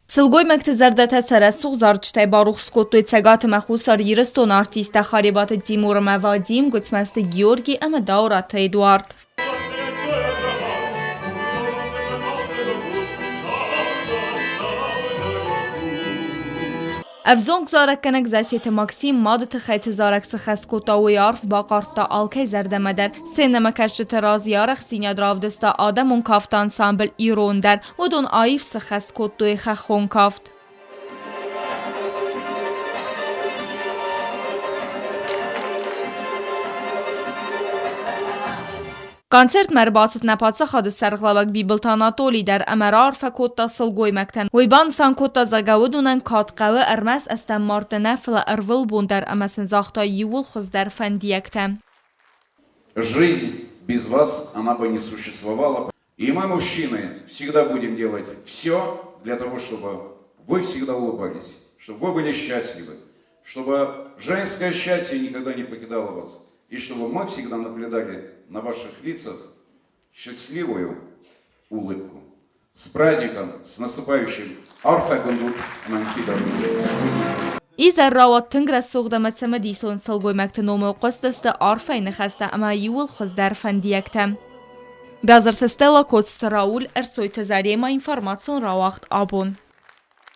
Սլգոյ մեկտզարդաթա սարասուղ զարճտայ բարուխ սկոտոյ ցագաթը մախուսար երստոն արտիստա խարիբատը Տիմուրը Մավադիմ գուցմաստը Գյորգի ամը դաուրաթը Էդուարդ։ Ավզոնք զարականակ զասիեթը Մաքսիմ մադը խայցը զարակսը խասկոտաուի արվ բակարտա ալքայ զարդամադար սեննամը կաշտը ռազի արախ սինյադրավդստա ադամ ուն կավտա անսամբլ իրոնդար ոդոն այվ սը խասկոտոյ խախոն կավտ։ Կոնցերտ մեր բացıt նապացը խադը սարղլավակ բիբլտանատոլի դար ամար արվա կոտտա սլգոյ մակտան։ Ոյբան սան կոտտա զագավուդ ունան կատկավը արմաս աստան մարտենա ֆլա արվıl бундар ամասն զախտա ювул խզդար фандиякта. Жизнь без вас, она бы не существовала. И мы, мужчины, всегда будем делать все для того, чтобы вы всегда улыбались, чтобы вы были счастливы, чтобы женское счастье никогда не покидало вас. И чтобы мы всегда наблюдали на ваших лицах счастливую улыбку. С праздником, с наступающим Арфагундут Манкидар. إذا راوت تنقرأ الصغدة مسمى ديسون سلقوي مكتنوم القصة أرفع نخسته أما يول خزدار فنديكتم. بازر تستلا كود ستراول أرسوي تزاري ما إنفورماسيون راوخت أبون.